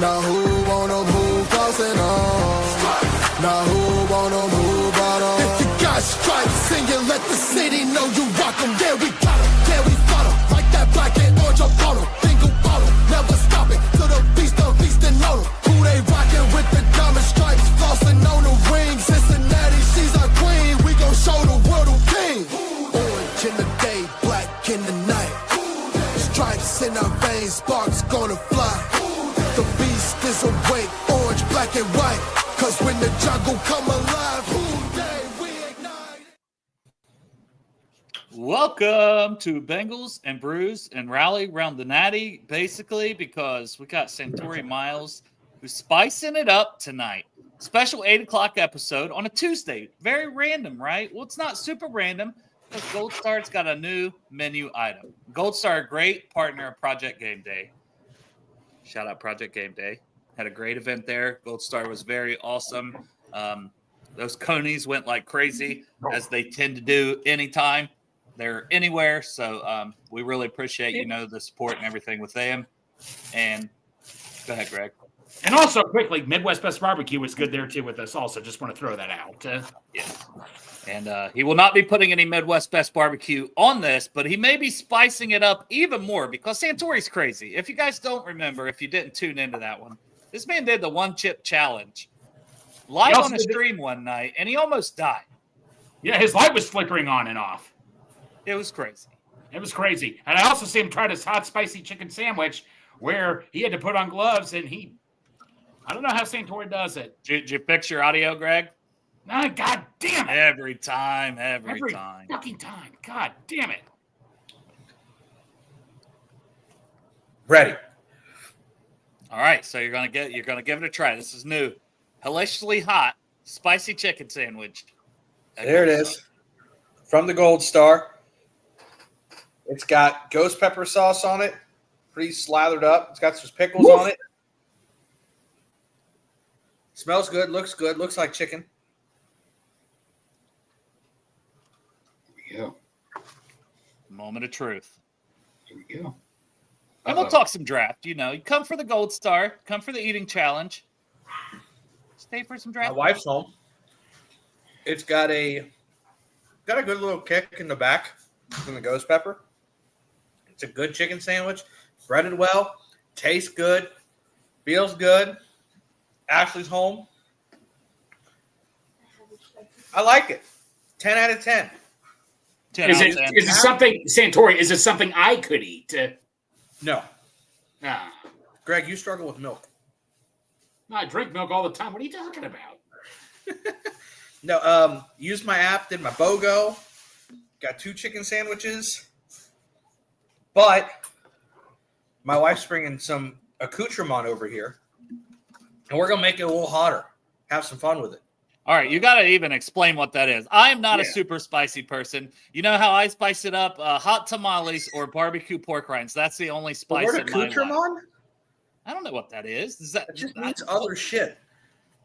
Now who wanna move crossing on? Now who wanna move out on? If you got stripes and you let the city know you rock 'em, yeah we got 'em, yeah we fought 'em. Like that black and orange Apollo, bingo bottle, never stop it. To the beast and know 'em. Who they rockin' with the diamond stripes, flossing on the ring. Cincinnati, she's our queen, we gon' show the world who king. Orange in the day, black in the night. Stripes in our veins, sparks gonna fly. The beast is awake, orange, black and white. Cause when the jungle come alive, who day we ignite. Welcome to Bengals and Brews and Rally Round the Natty, basically, because we got Santori Miles who's spicing it up tonight. Special 8 o'clock episode on a Tuesday. Very random, right? Well, it's not super random because Gold Star's got a new menu item. Gold Star, a great partner of Project Game Day. Shout out Project Game Day. Had a great event there. Gold Star was very awesome. Those conies went like crazy, as they tend to do anytime they're anywhere. So we really appreciate, the support and everything with them. And go ahead, Greg. And also, quickly, Midwest Best Barbecue was good there, too, with us also. Just want to throw that out. Yes. And he will not be putting any Midwest Best Barbecue on this, but he may be spicing it up even more because Santori's crazy. If you guys don't remember, if you didn't tune into that one, this man did the one-chip challenge live on a stream one night, and he almost died. Yeah, his light was flickering on and off. It was crazy. It was crazy. And I also see him try this hot, spicy chicken sandwich where he had to put on gloves, and I don't know how Santori does it. Did you fix your audio, Greg? No, God damn it. Every time. Every fucking time. God damn it. Ready. All right, so you're gonna give it a try. This is new. Hellaciously hot, spicy chicken sandwich. There it is. From the Gold Star. It's got ghost pepper sauce on it. Pretty slathered up. It's got some pickles on it. Smells good, looks good, looks like chicken. Here we go. Moment of truth. Here we go. And we'll talk some draft. You come for the Gold Star, come for the eating challenge. Stay for some draft. My wife's home. It's got a good little kick in the back from the ghost pepper. It's a good chicken sandwich. Breaded well. Tastes good. Feels good. Ashley's home. I like it. 10 out of 10. Is it something, Santori, is it something I could eat? No. Nah. Greg, you struggle with milk. No, I drink milk all the time. What are you talking about? No, used my app, did my BOGO, got 2 chicken sandwiches, but my wife's bringing some accoutrement over here, and we're going to make it a little hotter, have some fun with it. All right, you got to even explain what that is. I'm not a super spicy person. You know how I spice it up? Hot tamales or barbecue pork rinds. That's the only spice in my life. I don't know what that is. That just means other shit.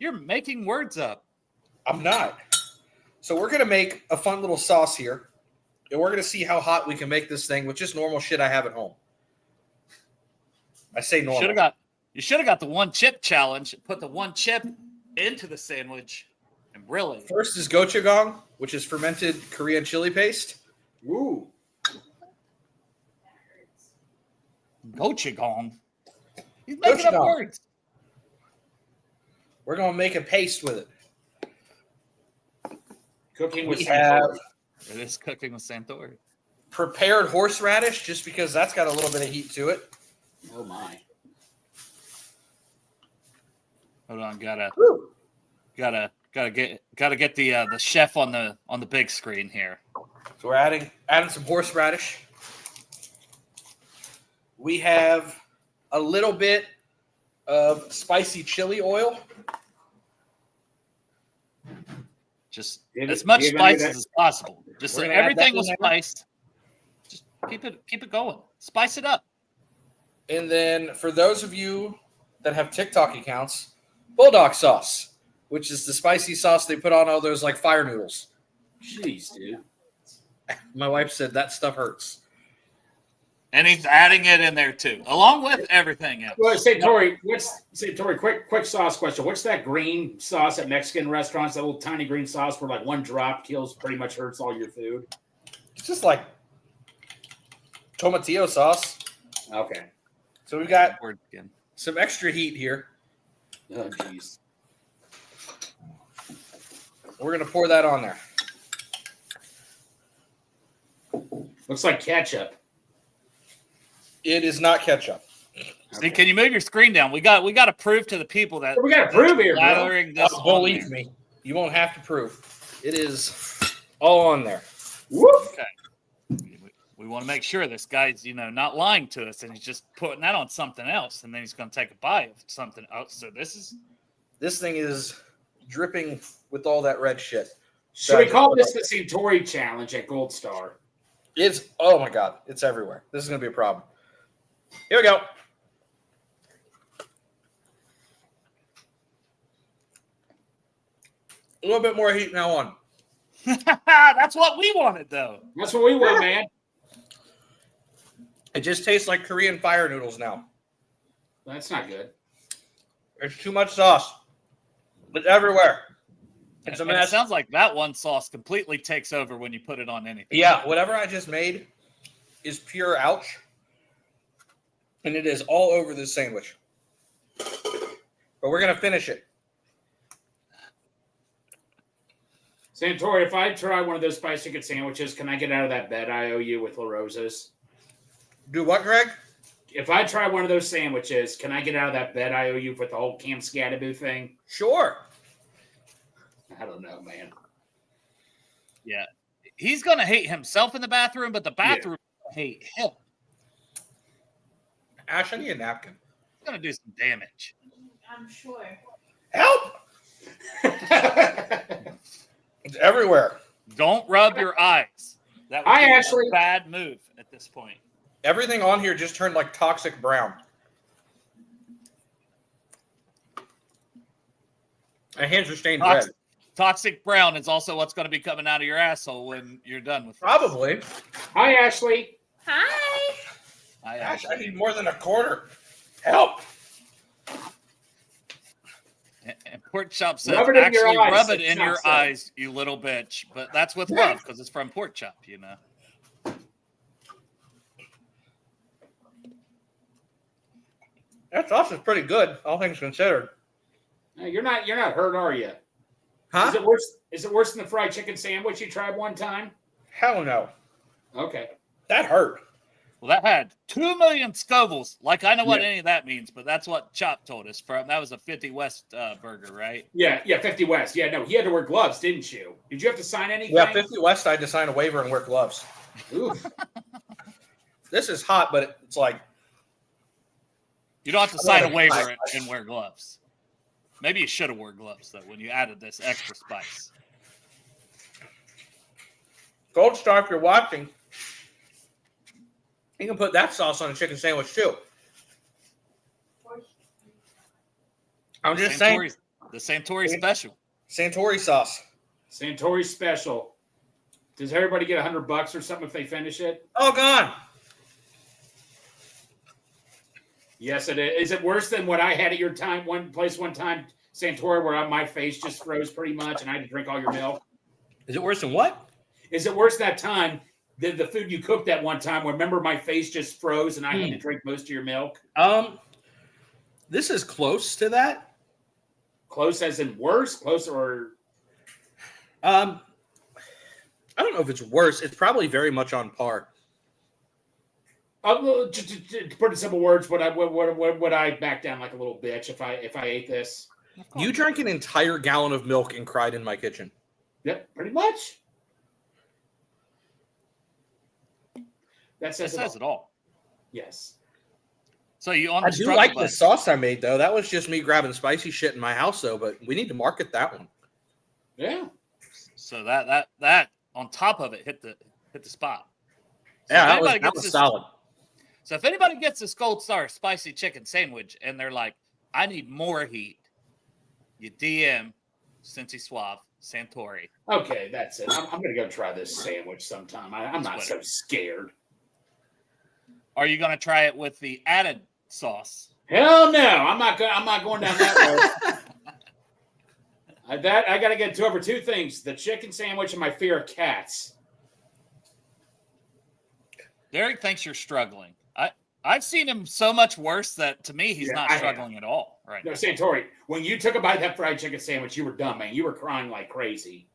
You're making words up. I'm not. So we're going to make a fun little sauce here, and we're going to see how hot we can make this thing with just normal shit I have at home. I say normal. You should have got the one chip challenge. Put the one chip into the sandwich. And really, first is gochujang, which is fermented Korean chili paste. Ooh. Gochujang. He's making up words. We're going to make a paste with it. Cooking with Santori. It is cooking with Santori. Prepared horseradish, just because that's got a little bit of heat to it. Oh my! Hold on, gotta get the chef on the big screen here. So we're adding some horseradish. We have a little bit of spicy chili oil. Just as much spices as possible. Just so everything was spiced. Just keep it going. Spice it up. And then for those of you that have TikTok accounts, Bulldog sauce, which is the spicy sauce they put on all those like fire noodles. Jeez, dude. My wife said that stuff hurts. And he's adding it in there too, along with everything else. Well, Santori, quick sauce question. What's that green sauce at Mexican restaurants? That little tiny green sauce where like one drop pretty much hurts all your food. It's just like tomatillo sauce. Okay. So we got some extra heat here. Oh, jeez. We're going to pour that on there. Looks like ketchup. It is not ketchup. See, can you move your screen down? We got to prove to the people that we got to prove here, bro. This believe me, you won't have to prove. It is all on there. Whoop. Okay. We want to make sure this guy's, not lying to us, and he's just putting that on something else, and then he's going to take a bite of something else. So this thing is dripping with all that red shit. Should we call this the Santori challenge at Gold Star? Oh my God, it's everywhere. This is going to be a problem. Here we go. A little bit more heat now on. That's what we wanted, though. That's what we want, man. It just tastes like Korean fire noodles now. That's not good. There's too much sauce. It's everywhere. It's a mess. It sounds like that one sauce completely takes over when you put it on anything. Yeah, whatever I just made is pure ouch. And it is all over this sandwich. But we're going to finish it. Santori, if I try one of those spicy chicken sandwiches, can I get out of that bed I owe you with La Rosa's? Do what, Greg? If I try one of those sandwiches, can I get out of that bed I owe you with the whole Camp Scattaboo thing? Sure. I don't know, man. Yeah. He's going to hate himself in the bathroom, but the bathroom will hate him. Ash, I need a napkin. It's going to do some damage. I'm sure. Help! It's everywhere. Don't rub your eyes. That would be a bad move at this point. Everything on here just turned like toxic brown. My hands are stained red. Toxic brown is also what's going to be coming out of your asshole when you're done with it. Probably. Hi, Ashley. Hi. Ash, I need more than a quarter. Help. And Pork Chop says, rub it in your eyes, you little bitch. But that's with love because it's from Pork Chop, That sauce is pretty good, all things considered. You're not hurt, are you? Huh? Is it worse than the fried chicken sandwich you tried one time? Hell no. Okay. That hurt. Well, that had 2 million Scovilles. Like, I know what any of that means, but that's what Chop told us. That was a 50 West burger, right? Yeah, 50 West. Yeah, no, he had to wear gloves, didn't you? Did you have to sign anything? Yeah, 50 West, I had to sign a waiver and wear gloves. Oof. This is hot, but it's like... You don't have to sign a waiver and wear gloves. Maybe you should have worn gloves, though, when you added this extra spice. Gold Star, if you're watching... You can put that sauce on a chicken sandwich, too. I'm just saying. The Santori special. Santori sauce. Santori special. Does everybody get $100 or something if they finish it? Oh, God. Yes, it is. Is it worse than what I had at your one time, Santori, where my face just froze pretty much and I had to drink all your milk? Is it worse than what? Is it worse that time? The food you cooked that one time, remember my face just froze and I had to drink most of your milk? This is close to that. Close as in worse? Close or? I don't know if it's worse. It's probably very much on par. To put in simple words, would I back down like a little bitch if I ate this? You drank an entire gallon of milk and cried in my kitchen. Yep, pretty much. That says it all. Yes. So you on the I do like the sauce I made, though. That was just me grabbing spicy shit in my house, though. But we need to market that one. Yeah. So that on top of it hit the spot. So yeah, that was solid. So if anybody gets this Gold Star spicy chicken sandwich and they're like, I need more heat, you DM Cincy Suave Santori. Okay, that's it. I'm going to go try this sandwich sometime. I'm not so scared. are you going to try it with the added sauce? Hell no, I'm not going down that road. I got to get over two things: the chicken sandwich and my fear of cats. Derek thinks you're struggling. I've seen him so much worse that to me he's not struggling at all right No, now. Santori, when you took a bite of that fried chicken sandwich, you were done, man. You were crying like crazy.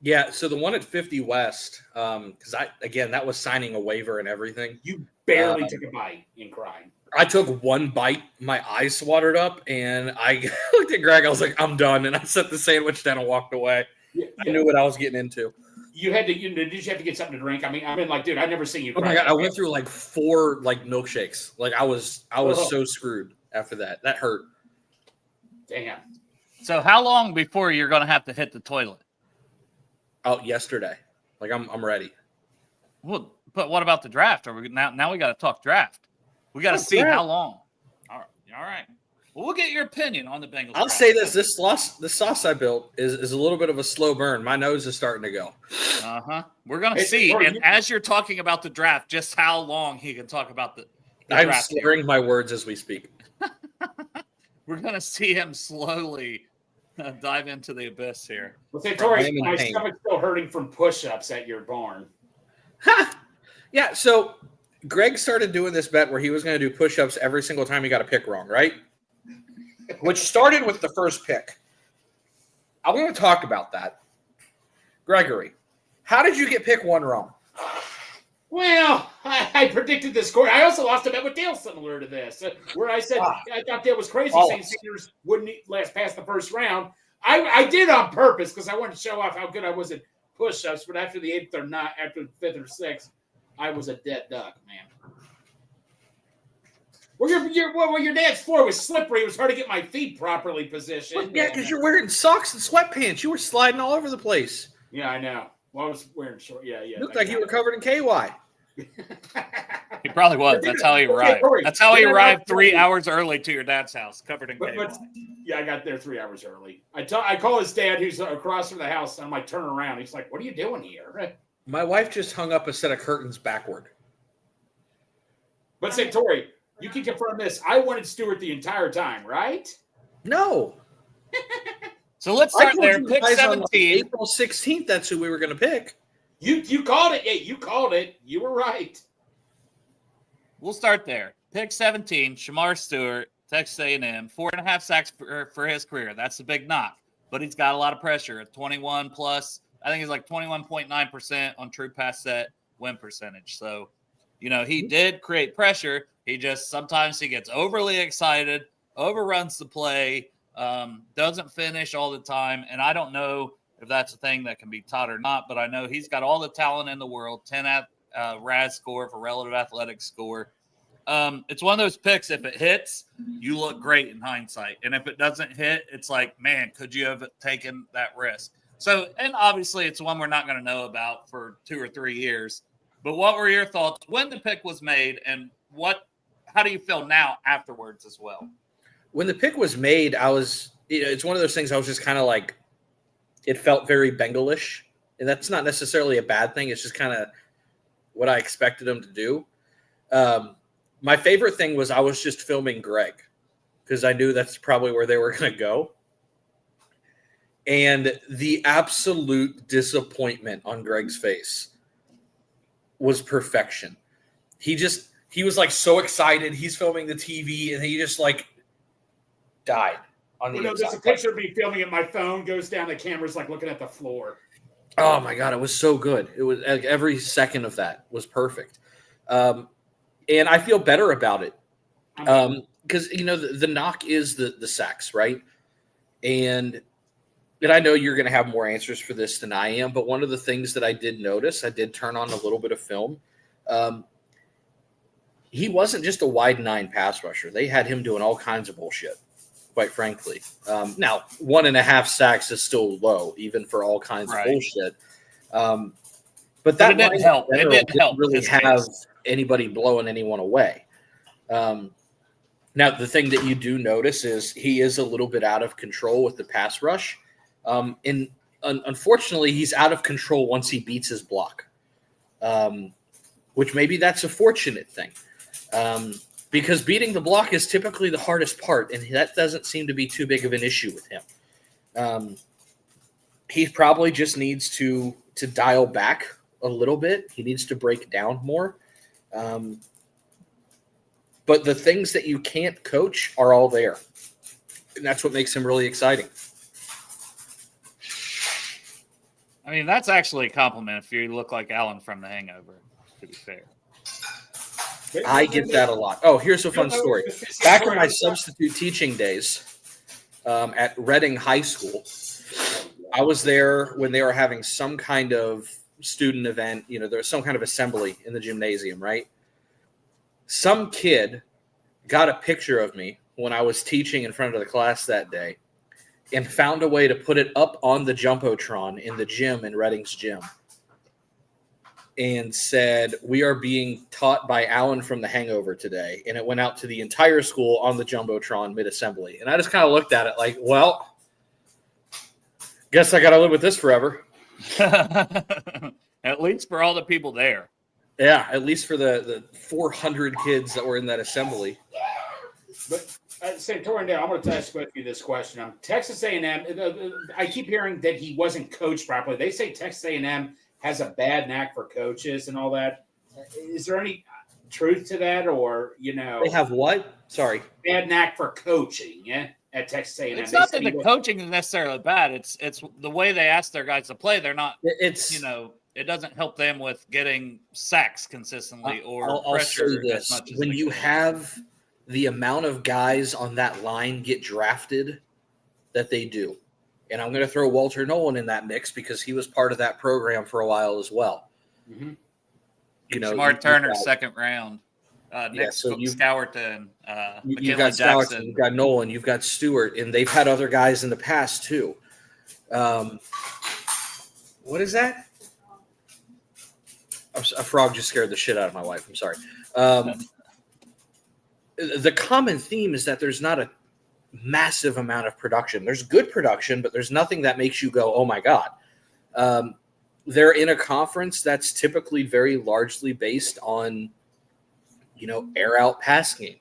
Yeah, so the one at 50 West, because that was signing a waiver and everything. You barely took a bite and cried. I took one bite, my eyes watered up, and I looked at Greg. I was like, I'm done. And I set the sandwich down and walked away. Yeah. I knew what I was getting into. You had to. Did you have to get something to drink? I mean, like, dude, I've never seen you. Oh my God, I went through like 4 milkshakes. Like I was so screwed after that. That hurt. Damn. So how long before you're going to have to hit the toilet? Oh, yesterday. Like I'm ready. Well, but what about the draft? Are we now we got to talk draft. We got to see how long. All right. Well, we'll get your opinion on the Bengals. I'll say this: the sauce I built is a little bit of a slow burn. My nose is starting to go. We're gonna see. And as you're talking about the draft, just how long he can talk about the I'm draft. slurring my words as we speak. We're gonna see him slowly dive into the abyss here. Well, Santori, my stomach's still hurting from push-ups at your barn. Yeah. So Greg started doing this bet where he was going to do push-ups every single time he got a pick wrong, right? Which started with the first pick. I want to talk about that. Gregory, how did you get pick 1 wrong? Well, I predicted the score. I also lost a bet with Dale similar to this, where I said I thought Dale was crazy saying Sanders wouldn't last past the first round. I did on purpose because I wanted to show off how good I was at push-ups, but after the 8th or not, after the 5th or 6th, I was a dead duck, man. Well, your dad's floor was slippery. It was hard to get my feet properly positioned. Yeah, because you're wearing socks and sweatpants. You were sliding all over the place. Yeah, I know. Well, I was wearing short. Yeah. Looked like you were covered in KY. He probably was. That's how he arrived. That's how he arrived 3 hours early to your dad's house, covered in KY. Yeah, I got there 3 hours early. I call his dad, who's across from the house, and I'm like, turn around. He's like, what are you doing here? My wife just hung up a set of curtains backward. But Santori, you can confirm this. I wanted Stewart the entire time, right? No. So let's start there. Pick 17. April 16th, that's who we were going to pick. You called it. Yeah, you called it. You were right. We'll start there. Pick 17, Shamar Stewart, Texas A&M, 4.5 sacks for his career. That's a big knock, but he's got a lot of pressure. 21 plus, I think he's like 21.9% on true pass set win percentage. So, he did create pressure. He just sometimes he gets overly excited, overruns the play, doesn't finish all the time. And I don't know if that's a thing that can be taught or not, but I know he's got all the talent in the world, 10 at RAS score for relative athletic score. It's one of those picks. If it hits, you look great in hindsight. And if it doesn't hit, it's like, man, could you have taken that risk? So, and obviously it's one we're not going to know about for 2 or 3 years. But what were your thoughts when the pick was made, and how do you feel now afterwards as well? When the pick was made, I was, it's one of those things I was just kind of like, it felt very Bengalish. And that's not necessarily a bad thing. It's just kind of what I expected him to do. My favorite thing was I was just filming Greg because I knew that's probably where they were going to go. And the absolute disappointment on Greg's face was perfection. He was like so excited. He's filming the TV and he just like died on the There's a picture of me filming it. My phone goes down. The camera's like looking at the floor. Oh my God. It was so good. It was like every second of that was perfect. And I feel better about it. Because, the knock is the sacks, right? And I know you're going to have more answers for this than I am, but one of the things that I did notice, I did turn on a little bit of film. He wasn't just a wide 9 pass rusher. They had him doing all kinds of bullshit, quite frankly. Now, 1.5 sacks is still low, even for all kinds of bullshit. But that it didn't help. It didn't help. Really have anybody blowing anyone away. Now, the thing that you do notice is he is a little bit out of control with the pass rush. Unfortunately, he's out of control once he beats his block, which maybe that's a fortunate thing. Because beating the block is typically the hardest part, and that doesn't seem to be too big of an issue with him. He probably just needs to dial back a little bit. He needs to break down more. But the things that you can't coach are all there. And that's what makes him really exciting. I mean, that's actually a compliment if you look like Alan from The Hangover, to be fair. I get that a lot. Oh, here's a fun story. Back in my substitute teaching days at Reading High School, I was there when they were having some kind of student event. You know, there was some kind of assembly in the gymnasium, right? Some kid got a picture of me when I was teaching in front of the class that day and found a way to put it up on the Jumbotron in the gym in Reading's gym and said, "We are being taught by Alan from The Hangover today." And it went out to the entire school on the Jumbotron mid-assembly. And I just kind of looked at it like, well, guess I got to live with this forever. At least for all the people there. Yeah, at least for the 400 kids that were in that assembly. But Santori, now I'm going to ask you this question. Texas A&M. I keep hearing that he wasn't coached properly. They say Texas A&M has a bad knack for coaches and all that. Is there any truth to that, or they have what? Sorry, bad knack for coaching? Yeah, at Texas A&M. It's not that the coaching is necessarily bad. It's the way they ask their guys to play. They're not. It doesn't help them with getting sacks consistently or pressure as much as when you have the amount of guys on that line get drafted that they do. And I'm going to throw Walter Nolan in that mix because he was part of that program for a while as well. Mm-hmm. Smart Turner, second round. Nick Scowerton, you've got Jackson. You've got Nolan, you've got Stewart, and they've had other guys in the past too. What is that? A frog just scared the shit out of my wife. I'm sorry. The common theme is that there's not a massive amount of production. There's good production, but there's nothing that makes you go, oh my God. They're in a conference that's typically very largely based on, air out pass game.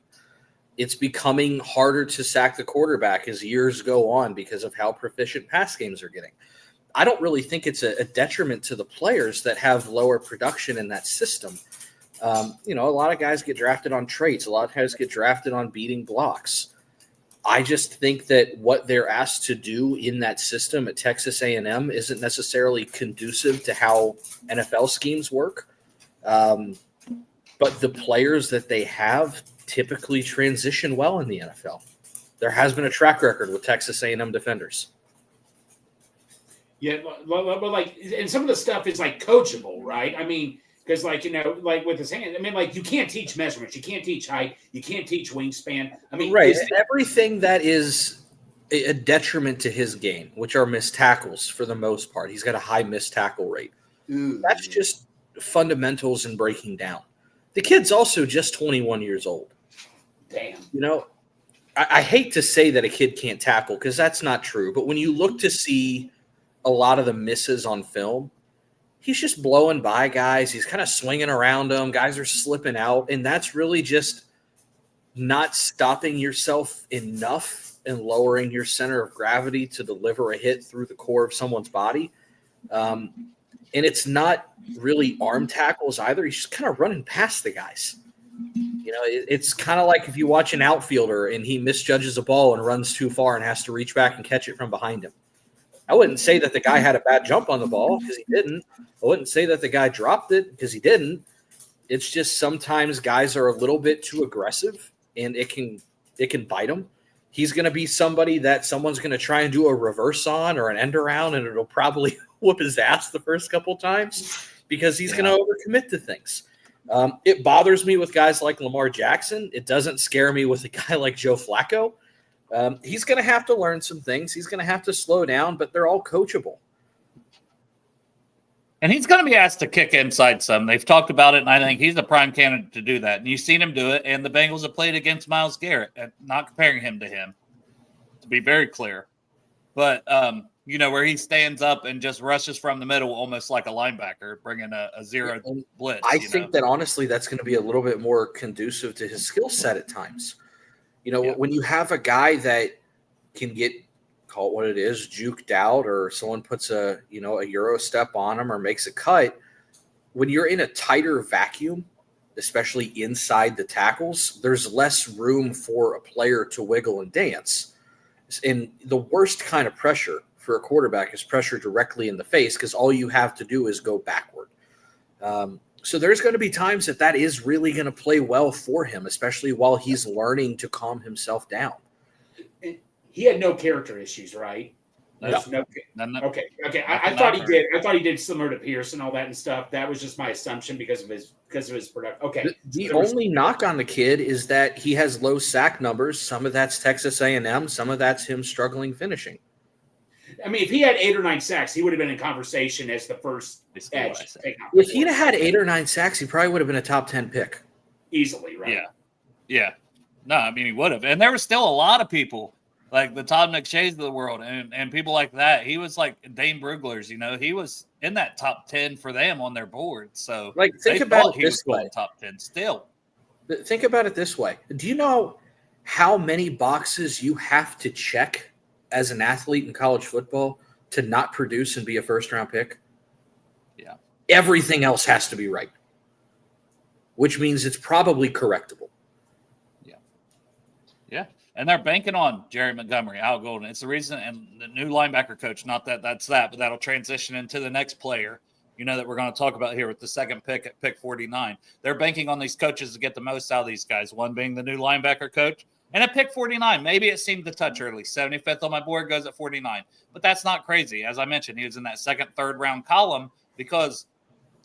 It's becoming harder to sack the quarterback as years go on because of how proficient pass games are getting. I don't really think it's a detriment to the players that have lower production in that system. A lot of guys get drafted on traits. A lot of guys get drafted on beating blocks. I just think that what they're asked to do in that system at Texas A&M isn't necessarily conducive to how NFL schemes work. But the players that they have typically transition well in the NFL. There has been a track record with Texas A&M defenders. Yeah, but and some of the stuff is coachable, right? I mean, because with his hand, you can't teach measurements, you can't teach height, you can't teach wingspan. Right. Everything that is a detriment to his game, which are missed tackles for the most part. He's got a high missed tackle rate. That's just fundamentals and breaking down. The kid's also just 21 years old. Damn. I hate to say that a kid can't tackle because that's not true. But when you look to see a lot of the misses on film, he's just blowing by guys. He's kind of swinging around them. Guys are slipping out. And that's really just not stopping yourself enough and lowering your center of gravity to deliver a hit through the core of someone's body. And it's not really arm tackles either. He's just kind of running past the guys. It's kind of like if you watch an outfielder and he misjudges a ball and runs too far and has to reach back and catch it from behind him. I wouldn't say that the guy had a bad jump on the ball because he didn't. I wouldn't say that the guy dropped it because he didn't. It's just sometimes guys are a little bit too aggressive and it can bite them. He's going to be somebody that someone's going to try and do a reverse on or an end around, and it'll probably whoop his ass the first couple times because he's going to overcommit to things. It bothers me with guys like Lamar Jackson. It doesn't scare me with a guy like Joe Flacco. He's going to have to learn some things. He's going to have to slow down, but they're all coachable. And he's going to be asked to kick inside some. They've talked about it, and I think he's a prime candidate to do that. And you've seen him do it, and the Bengals have played against Myles Garrett, not comparing him to him, to be very clear. But where he stands up and just rushes from the middle almost like a linebacker, bringing a zero blitz. I think that honestly that's going to be a little bit more conducive to his skill set at times. When you have a guy that can get, call it what it is, juked out, or someone puts a Euro step on him or makes a cut, when you're in a tighter vacuum, especially inside the tackles, there's less room for a player to wiggle and dance. And the worst kind of pressure for a quarterback is pressure directly in the face, because all you have to do is go backward. So there's going to be times that is really going to play well for him, especially while he's learning to calm himself down. He had no character issues, right? No. Okay. I thought he did. I thought he did similar to Pierce and all that and stuff. That was just my assumption because of his production. Okay. The only knock on the kid is that he has low sack numbers. Some of that's Texas A&M. Some of that's him struggling finishing. I mean, if he had 8 or 9 sacks, he would have been in conversation as the first edge. If he'd have had 8 or 9 sacks, he probably would have been a top 10 pick. Easily, right? Yeah. No, I mean, he would have. And there were still a lot of people, like the Todd McShays of the world and people like that. He was like Dane Brugler's, he was in that top 10 for them on their board. So think about it this way. Top 10 still. Think about it this way. Do you know how many boxes you have to check as an athlete in college football to not produce and be a first-round pick? Yeah. Everything else has to be right, which means it's probably correctable. Yeah. And they're banking on Jerry Montgomery, Al Golden. It's the reason, and the new linebacker coach, not that that's that, but that'll transition into the next player, that we're going to talk about here with the second pick at pick 49. They're banking on these coaches to get the most out of these guys, one being the new linebacker coach. And at pick 49, maybe it seemed to touch early. 75th on my board goes at 49. But that's not crazy. As I mentioned, he was in that second, third round column because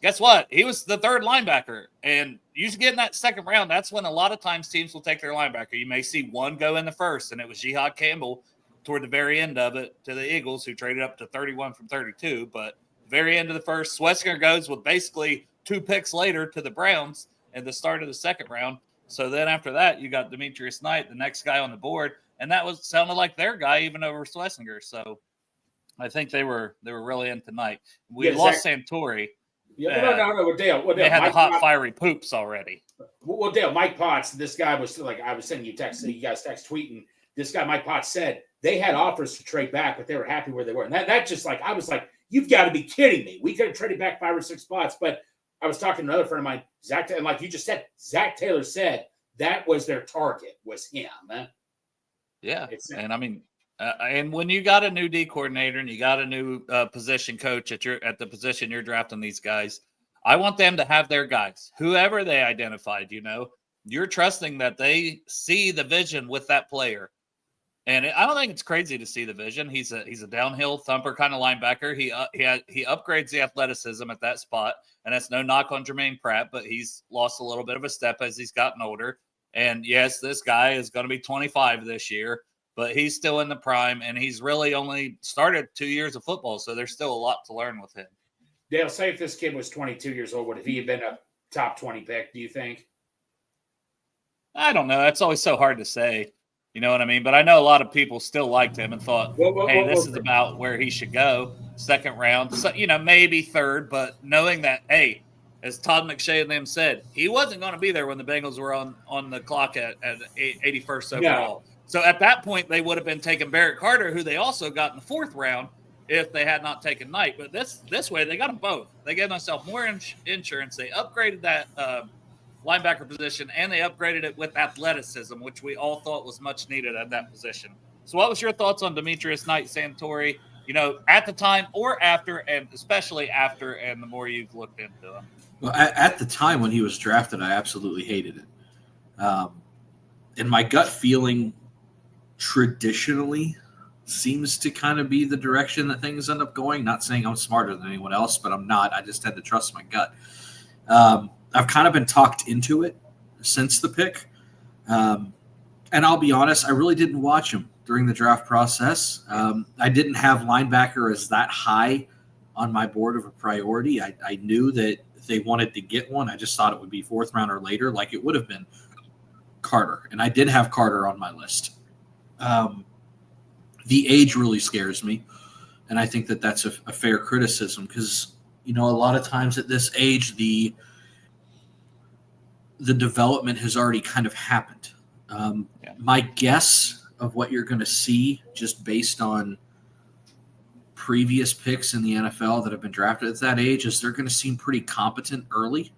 guess what? He was the third linebacker. And usually get in that second round, that's when a lot of times teams will take their linebacker. You may see one go in the first, and it was Jihad Campbell toward the very end of it to the Eagles, who traded up to 31 from 32. But very end of the first, Swessinger goes with basically 2 picks later to the Browns at the start of the second round. So then after that, you got Demetrius Knight, the next guy on the board, and that sounded like their guy even over Schlesinger. So I think they were really in tonight. We lost Santori. Yeah, no, Dale. They had Mike the hot, fiery poops already. Well, Dale, Mike Potts, this guy was like, I was sending you text, you guys text tweeting. This guy, Mike Potts, said they had offers to trade back, but they were happy where they were. And that just like, I was like, you've got to be kidding me. We could have traded back 5 or 6 spots, but I was talking to another friend of mine, Zach, and like you just said, Zach Taylor said that was their target, was him. Yeah, and I mean, and when you got a new D coordinator and you got a new position coach at the position you're drafting these guys, I want them to have their guys, whoever they identified. You're trusting that they see the vision with that player, and I don't think it's crazy to see the vision. He's a downhill thumper kind of linebacker. He upgrades the athleticism at that spot, and that's no knock on Jermaine Pratt, but he's lost a little bit of a step as he's gotten older. And yes, this guy is going to be 25 this year, but he's still in the prime, and he's really only started 2 years of football, so there's still a lot to learn with him. Dale, say if this kid was 22 years old, would he have been a top 20 pick, do you think? I don't know. That's always so hard to say. You know what I mean? But I know a lot of people still liked him and thought, hey, this is about where he should go. Second round, so, maybe third, but knowing that, hey, as Todd McShay and them said, he wasn't going to be there when the Bengals were on the clock at 81st overall. No. So at that point, they would have been taking Barrett Carter, who they also got in the 4th round, if they had not taken Knight. But this way, they got them both. They gave themselves more insurance. They upgraded that linebacker position, and they upgraded it with athleticism, which we all thought was much needed at that position. So what was your thoughts on Demetrius Knight, Santori, at the time or after, and especially after, and the more you've looked into him? Well, at the time when he was drafted, I absolutely hated it. And my gut feeling traditionally seems to kind of be the direction that things end up going. Not saying I'm smarter than anyone else, but I'm not. I just had to trust my gut. I've kind of been talked into it since the pick. And I'll be honest, I really didn't watch him during the draft process. I didn't have linebacker as that high on my board of a priority. I knew that they wanted to get one. I just thought it would be 4th round or later, like it would have been Carter. And I did have Carter on my list. The age really scares me. And I think that that's a fair criticism because, a lot of times at this age, the development has already kind of happened. My guess of what you're going to see just based on previous picks in the NFL that have been drafted at that age is they're going to seem pretty competent early.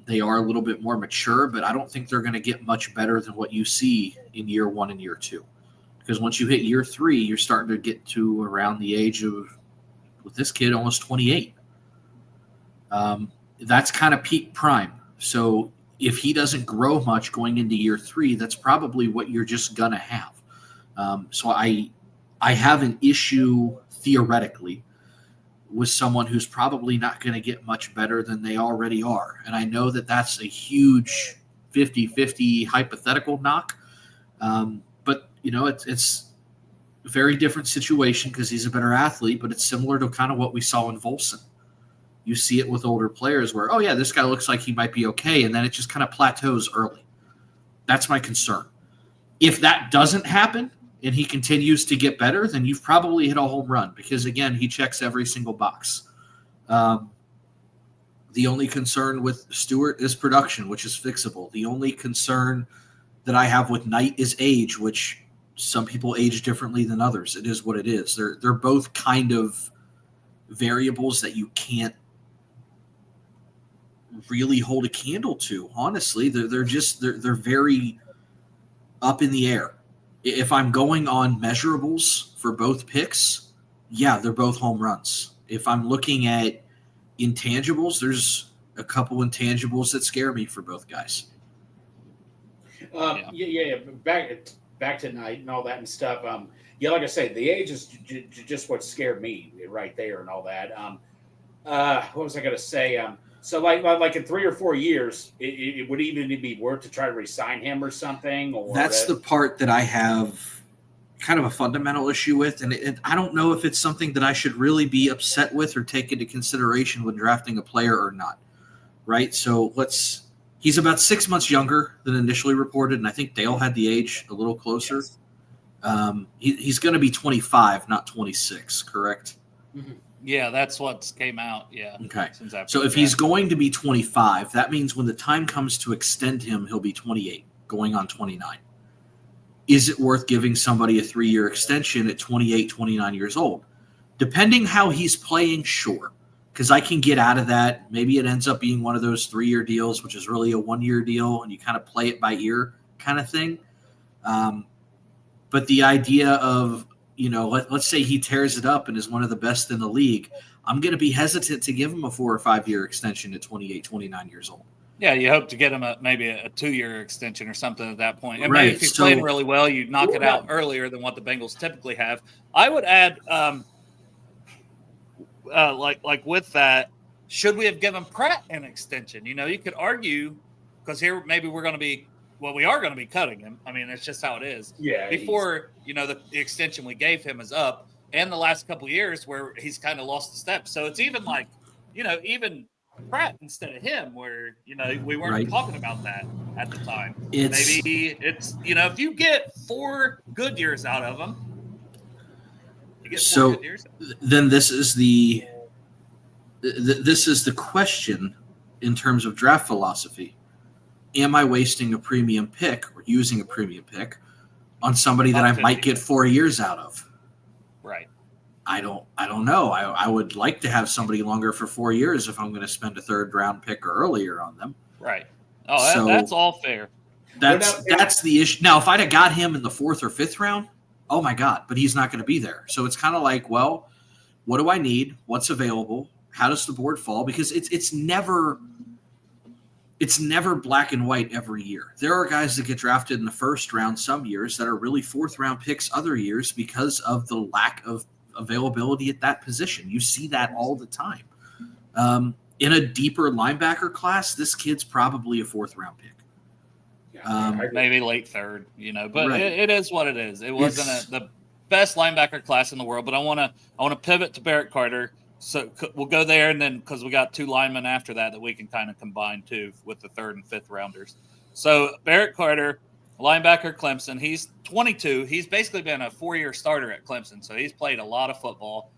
They are a little bit more mature, but I don't think they're going to get much better than what you see in year 1 and year 2. Because once you hit year 3, you're starting to get to around the age of, with this kid, almost 28. That's kind of peak prime. So if he doesn't grow much going into year 3, that's probably what you're just going to have. So I have an issue theoretically with someone who's probably not going to get much better than they already are. And I know that that's a huge 50-50 hypothetical knock. But, it's a very different situation because he's a better athlete, but it's similar to kind of what we saw in Volson. You see it with older players where, oh, yeah, this guy looks like he might be okay, and then it just kind of plateaus early. That's my concern. If that doesn't happen and he continues to get better, then you've probably hit a home run because, again, he checks every single box. The only concern with Stewart is production, which is fixable. The only concern that I have with Knight is age, which some people age differently than others. It is what it is. They're both kind of variables that you can't really hold a candle to. Honestly, they're very up in the air. If I'm going on measurables for both picks, yeah, they're both home runs. If I'm looking at intangibles, there's a couple intangibles that scare me for both guys. Back to Knight and all that and stuff. Like I say, the age is just what scared me right there and all that. What was I going to say? So like in 3 or 4 years, it would even be worth to try to re-sign him or something. Or that's the part that I have kind of a fundamental issue with, and I don't know if it's something that I should really be upset with or take into consideration when drafting a player or not. Right? So he's about 6 months younger than initially reported, and I think Dale had the age a little closer. Yes. He's going to be 25, not 26, correct? Mm-hmm. Yeah, that's what came out. Yeah. Okay. So if he's going to be 25, that means when the time comes to extend him, he'll be 28, going on 29. Is it worth giving somebody a 3-year extension at 28, 29 years old? Depending how he's playing, sure. Because I can get out of that. Maybe it ends up being one of those 3-year deals, which is really a 1-year deal, and you kind of play it by ear kind of thing. But the idea of, let's say he tears it up and is one of the best in the league, I'm going to be hesitant to give him a 4 or 5 year extension at 28, 29 years old. Yeah, you hope to get him maybe a 2-year extension or something at that point. And right. maybe if he's playing really well, you knock it out earlier than what the Bengals typically have. I would add, like with that, should we have given Pratt an extension? You could argue because here maybe we are going to be cutting him. I mean, it's just how it is. Yeah. Before, the extension we gave him is up, and the last couple of years where he's kind of lost the step. So it's even like, even Pratt instead of him, where we weren't talking about that at the time. Maybe it's if you get 4 good years out of him, you get 4 good years. Then this is the question in terms of draft philosophy. Am I wasting a premium pick or using a premium pick on somebody that I might get 4 years out of? Right. I don't know. I would like to have somebody longer for 4 years if I'm going to spend a 3rd round pick or earlier on them. Right. Oh, that's all fair. That's the issue. Now, if I'd have got him in the 4th or 5th round, oh my God, but he's not going to be there. So it's kind of like, well, what do I need? What's available? How does the board fall? Because it's never black and white every year. There are guys that get drafted in the 1st round some years that are really 4th round picks other years because of the lack of availability at that position. You see that all the time. In a deeper linebacker class, this kid's probably a 4th round pick. Maybe late 3rd, but right. it is what it is. It wasn't the best linebacker class in the world, but I want to pivot to Barrett Carter. So we'll go there, and then because we got 2 linemen after that we can kind of combine too with the 3rd and 5th rounders. So Barrett Carter, linebacker, Clemson. He's 22. He's basically been a 4-year starter at Clemson, so he's played a lot of football.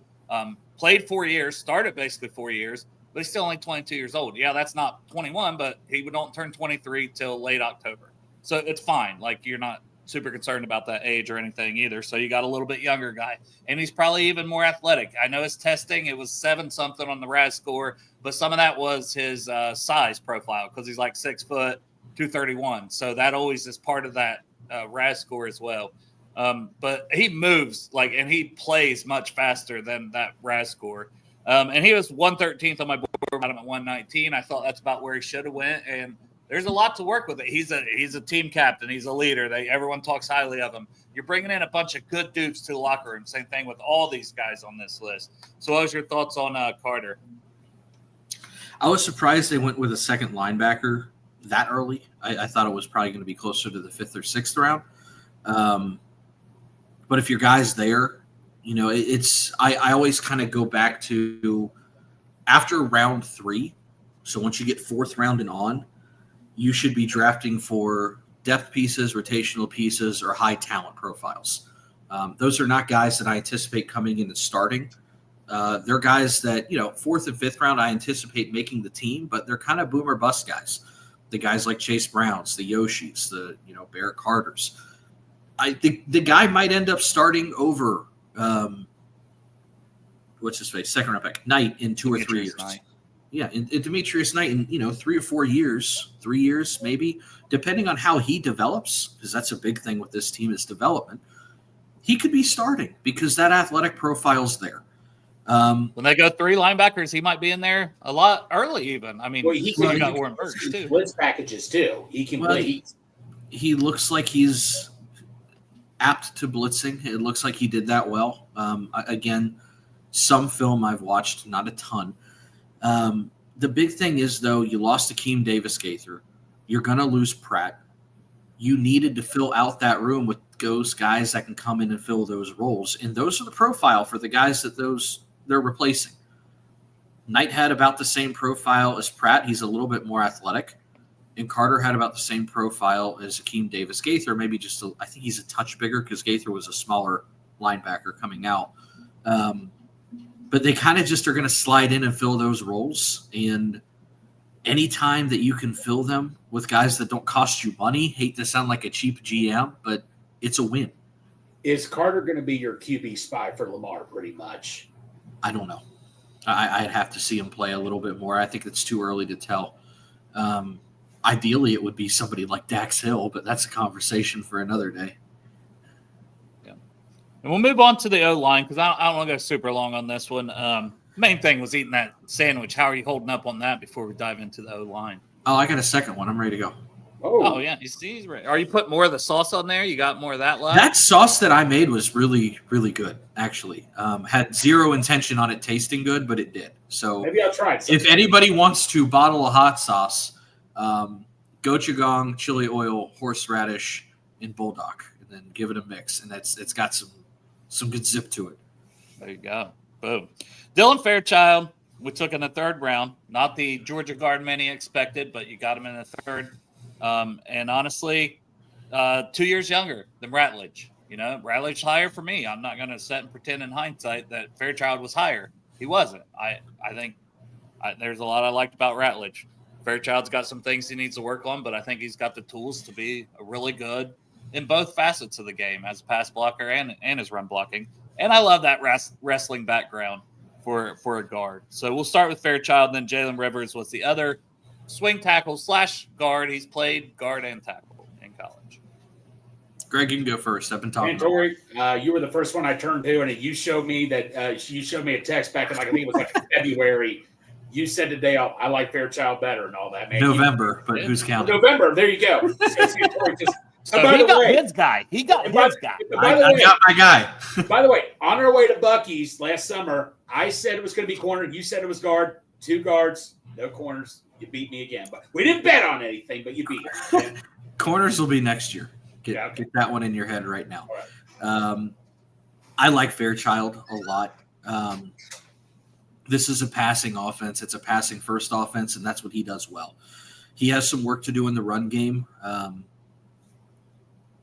Played 4 years, started basically 4 years, but he's still only 22 years old. Yeah, that's not 21, but he don't turn 23 till late October. So it's fine. Like, you're not super concerned about that age or anything either. So you got a little bit younger guy, and he's probably even more athletic. I know his testing, it was 7-something on the RAS score, but some of that was his size profile because he's like 6 foot, 231. So that always is part of that RAS score as well. But he moves and he plays much faster than that RAS score. And he was 113th on my board, bottom at 119. I thought that's about where he should have went. And there's a lot to work with it. He's a team captain. He's a leader. Everyone talks highly of him. You're bringing in a bunch of good dudes to the locker room. Same thing with all these guys on this list. So what was your thoughts on Carter? I was surprised they went with a second linebacker that early. I thought it was probably going to be closer to the 5th or 6th round. But if your guy's there, I always kind of go back to after round 3. So once you get 4th round and on, you should be drafting for depth pieces, rotational pieces, or high talent profiles. Those are not guys that I anticipate coming in and starting. They're guys that, 4th and 5th round, I anticipate making the team, but they're kind of boom or bust guys. The guys like Chase Browns, the Yoshis, the Barrett Carters. I think the guy might end up starting over what's his face, second round pick Knight in 2 or 3 years. Knight. Yeah, and Demetrius Knight in 3 or 4 years, 3 years maybe, depending on how he develops, because that's a big thing with this team is development. He could be starting because that athletic profile's there. When they go 3 linebackers, he might be in there a lot early even. I mean, he got Warren Burks too. Blitz packages too. He can play. He looks like he's apt to blitzing. It looks like he did that well. Again, some film I've watched, not a ton. The big thing is, though, you lost Akeem Davis-Gaither. You're going to lose Pratt. You needed to fill out that room with those guys that can come in and fill those roles. And those are the profile for the guys that they're replacing. Knight had about the same profile as Pratt. He's a little bit more athletic. And Carter had about the same profile as Akeem Davis-Gaither, maybe I think he's a touch bigger because Gaither was a smaller linebacker coming out. But they kind of just are going to slide in and fill those roles. And anytime that you can fill them with guys that don't cost you money, hate to sound like a cheap GM, but it's a win. Is Carter going to be your QB spy for Lamar pretty much? I don't know. I'd have to see him play a little bit more. I think it's too early to tell. Ideally, it would be somebody like Dax Hill, but that's a conversation for another day. And we'll move on to the O-line because I don't want to go super long on this one. Main thing was eating that sandwich. How are you holding up on that before we dive into the O-line? Oh, I got a second one. I'm ready to go. Oh yeah. He's ready. Are you putting more of the sauce on there? You got more of that left? That sauce that I made was really, really good, actually. Had zero intention on it tasting good, but it did. So maybe I'll try it. If anybody wants to bottle a hot sauce, gochujang, chili oil, horseradish, and bulldog, and then give it a mix. And it's got some good zip to it. There you go. Boom. Dylan Fairchild, we took in the 3rd round. Not the Georgia guard many expected, but you got him in the 3rd. And honestly, 2 years younger than Ratledge. Ratledge higher for me. I'm not going to sit and pretend in hindsight that Fairchild was higher. He wasn't. I think there's a lot I liked about Ratledge. Fairchild's got some things he needs to work on, but I think he's got the tools to be a really good in both facets of the game as a pass blocker and his run blocking. And I love that wrestling background for a guard. So we'll start with Fairchild, then Jalen Rivers was the other swing tackle / guard. He's played guard and tackle in college. Greg, you can go first. I've been talking. Santori, you were the first one I turned to, and you showed me that you showed me a text back in I think it was February. You said today I like Fairchild better and all that. Man. November, but who's counting? November. There you go. Santori just. So he got his guy. He got his guy. I got my guy. By the way, on our way to Buc-ee's last summer, I said it was going to be corner. You said it was guard. 2 guards, no corners. You beat me again. But we didn't bet on anything, but you beat me. Corners will be next year. Get that one in your head right now. I like Fairchild a lot. This is a passing offense. It's a passing first offense, and that's what he does well. He has some work to do in the run game.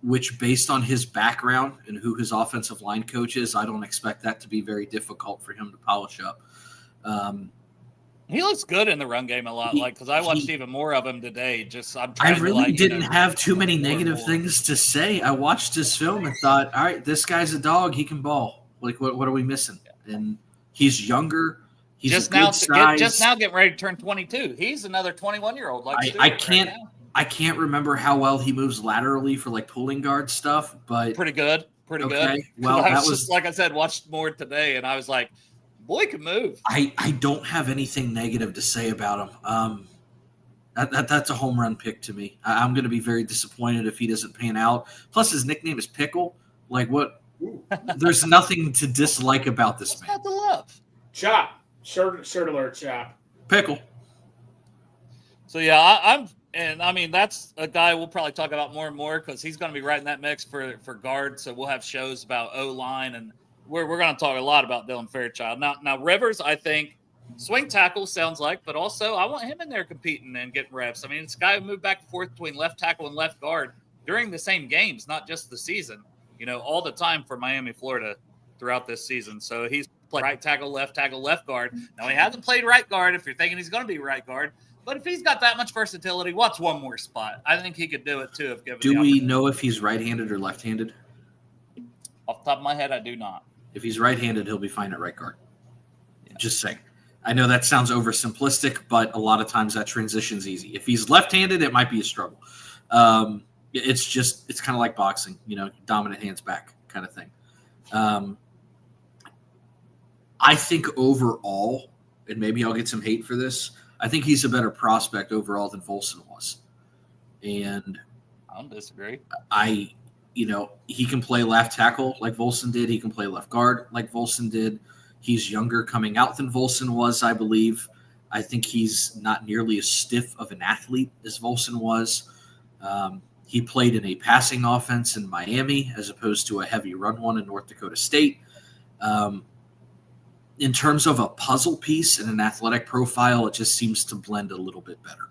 which based on his background and who his offensive line coach is, I don't expect that to be very difficult for him to polish up. He looks good in the run game a lot, because I watched even more of him today. I really didn't have too many negative things to say. I watched his film and thought, all right, this guy's a dog. He can ball. Like, what are we missing? And he's younger. He's just now getting ready to turn 22. He's another 21-year-old. I can't remember how well he moves laterally for like pulling guard stuff, but pretty good. Good. Well, I was just like I said, watched more today, and I was like, boy can move. I don't have anything negative to say about him. That's a home run pick to me. I'm going to be very disappointed if he doesn't pan out. Plus, his nickname is Pickle. Like, what? There's nothing to dislike about this man. Not the love. Chop. Shirt alert, Chop. Pickle. So, yeah, that's a guy we'll probably talk about more and more because he's going to be right in that mix for guard. So we'll have shows about O-line, and we're going to talk a lot about Dylan Fairchild. Now Rivers, I think, swing tackle sounds like, but also I want him in there competing and getting reps. I mean, it's a guy who moved back and forth between left tackle and left guard during the same games, not just the season, all the time for Miami, Florida throughout this season. So he's played right tackle, left guard. Now, he hasn't played right guard if you're thinking he's going to be right guard. But if he's got that much versatility, what's one more spot? I think he could do it too if given. Do we know if he's right-handed or left-handed? Off the top of my head, I do not. If he's right-handed, he'll be fine at right guard. Yeah. Just saying. I know that sounds oversimplistic, but a lot of times that transition's easy. If he's left-handed, it might be a struggle. It's kind of like boxing, dominant hands back kind of thing. I think overall, and maybe I'll get some hate for this, I think he's a better prospect overall than Volson was. And I don't disagree. He can play left tackle like Volson did. He can play left guard like Volson did. He's younger coming out than Volson was, I believe. I think he's not nearly as stiff of an athlete as Volson was. He played in a passing offense in Miami as opposed to a heavy run one in North Dakota State. In terms of a puzzle piece and an athletic profile, it just seems to blend a little bit better.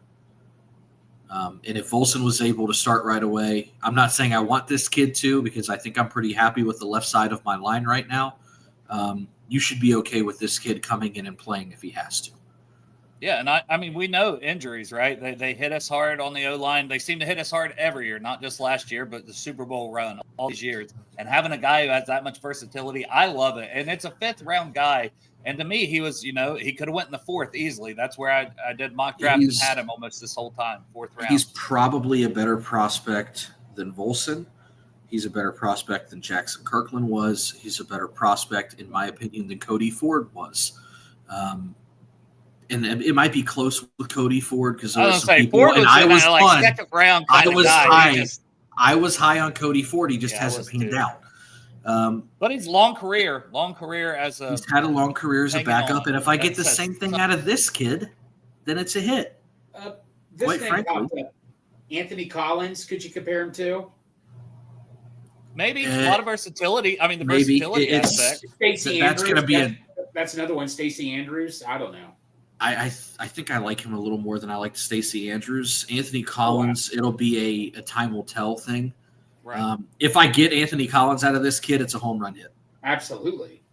And if Volson was able to start right away, I'm not saying I want this kid to, because I think I'm pretty happy with the left side of my line right now. You should be okay with this kid coming in and playing if he has to. Yeah, and I mean, we know injuries, right? They hit us hard on the O-line. They seem to hit us hard every year, not just last year, but the Super Bowl run, all these years. And having a guy who has that much versatility, I love it. And it's a fifth-round guy. And to me, he was, he could have went in the fourth easily. That's where I did mock draft and had him almost this whole time, fourth round. He's probably a better prospect than Volson. He's a better prospect than Jackson Kirkland was. He's a better prospect, in my opinion, than Cody Ford was. And it might be close with Cody Ford because there were some people, Ford was I was like second round kind of guy. I was high on Cody Ford. He just hasn't panned out. But he's long career as a. He's had a long career as a backup, and if I get the same thing out of this kid, then it's a hit. This thing about Anthony Collins, could you compare him to? Maybe a lot of versatility. I mean, the versatility aspect. Stacey Andrews. Going to be that's another one. Stacey Andrews. I don't know. I think I like him a little more than I like Stacey Andrews. Anthony Collins, It'll be a time will tell thing. Right. If I get Anthony Collins out of this kid, it's a home run hit. Absolutely.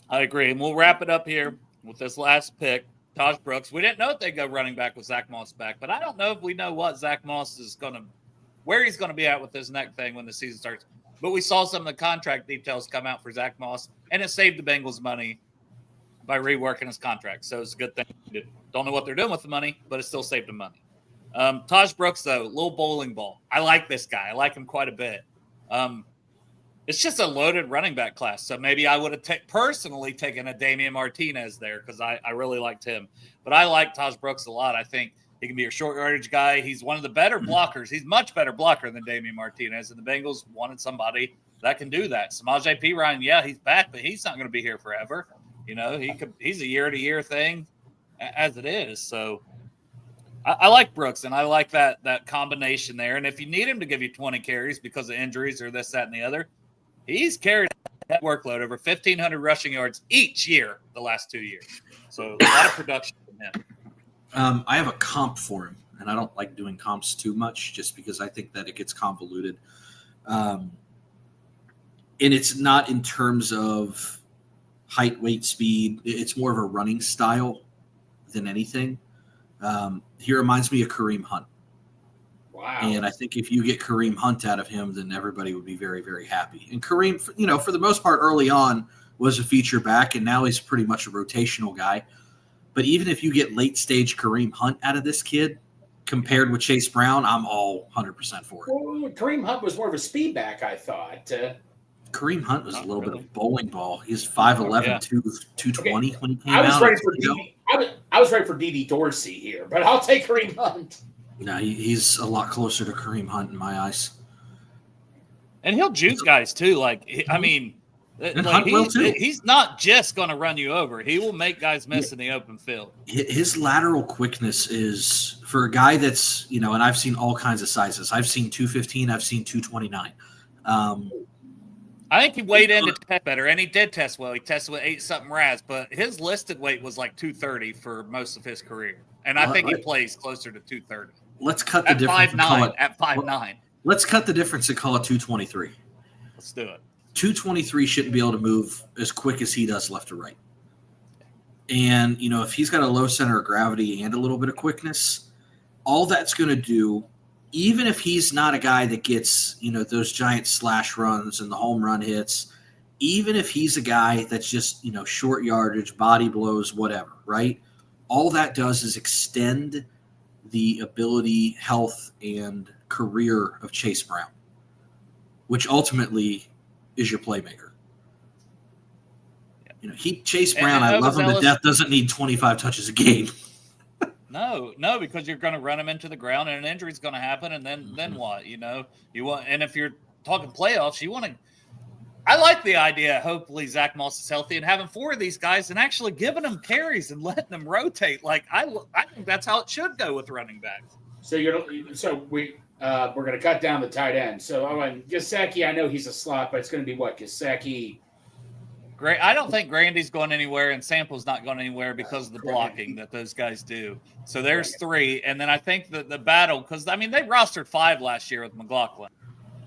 I agree. And we'll wrap it up here with this last pick, Taj Brooks. We didn't know if they'd go running back with Zach Moss back, but I don't know if we know what Zach Moss is where he's going to be at with this next thing when the season starts. But we saw some of the contract details come out for Zach Moss, and it saved the Bengals money by reworking his contract. So it's a good thing. Don't know what they're doing with the money, but it still saved them money. Taj Brooks, though, little bowling ball. I like this guy. I like him quite a bit. It's just a loaded running back class. So maybe I would have personally taken a Damian Martinez there because I really liked him. But I like Taj Brooks a lot. I think he can be a short yardage guy. He's one of the better blockers. He's much better blocker than Damian Martinez. And the Bengals wanted somebody that can do that. Samaje Perine, yeah, he's back, but he's not going to be here forever. He's a year-to-year thing as it is. So I like Brooks, and I like that combination there. And if you need him to give you 20 carries because of injuries or this, that, and the other, he's carried that workload over 1,500 rushing yards each year the last 2 years. So a lot of production from him. I have a comp for him, and I don't like doing comps too much just because I think that it gets convoluted. And it's not in terms of height, weight, speed. It's more of a running style than anything. He reminds me of Kareem Hunt. Wow. And I think if you get Kareem Hunt out of him, then everybody would be very, very happy. And Kareem, for the most part, early on was a feature back, and now he's pretty much a rotational guy. But even if you get late stage Kareem Hunt out of this kid, compared with Chase Brown, I'm all 100% for it. Well, Kareem Hunt was more of a speed back, I thought. Kareem Hunt was a little bit of bowling ball. He's 5'11", 220 when he came I was out. ready for I was ready for D.D. Dorsey here, but I'll take Kareem Hunt. No, he's a lot closer to Kareem Hunt in my eyes. And he'll juke guys too. Like, I mean, he's not just going to run you over. He will make guys miss in the open field. His lateral quickness is, for a guy that's, and I've seen all kinds of sizes. I've seen 215. I've seen 229. I think he weighed in to test better, and he did test well. He tested with 8-something RAS, but his listed weight was like 230 for most of his career. And I think he plays closer to 230. Let's cut the at difference. 5'9", at 5'9". Let's cut the difference and call it 223. Let's do it. 223 shouldn't be able to move as quick as he does left to right. And, if he's got a low center of gravity and a little bit of quickness, all that's going to do, even if he's not a guy that gets, those giant slash runs and the home run hits, even if he's a guy that's just, short yardage, body blows, whatever, right? All that does is extend the ability, health, and career of Chase Brown, which ultimately is your playmaker. Chase Brown, I love him to death, doesn't need 25 touches a game. No, because you're going to run him into the ground, and an injury is going to happen, and then what? You want, and if you're talking playoffs, you want to. I like the idea. Hopefully, Zach Moss is healthy and having 4 of these guys and actually giving them carries and letting them rotate. Like I think that's how it should go with running backs. So we're going to cut down the tight end. So Gesicki, I know he's a slot, but it's going to be what Gesicki. Great. I don't think Grandy's going anywhere, and Sample's not going anywhere because of the blocking that those guys do. So there's 3, and then I think the battle, because they rostered 5 last year with McLaughlin.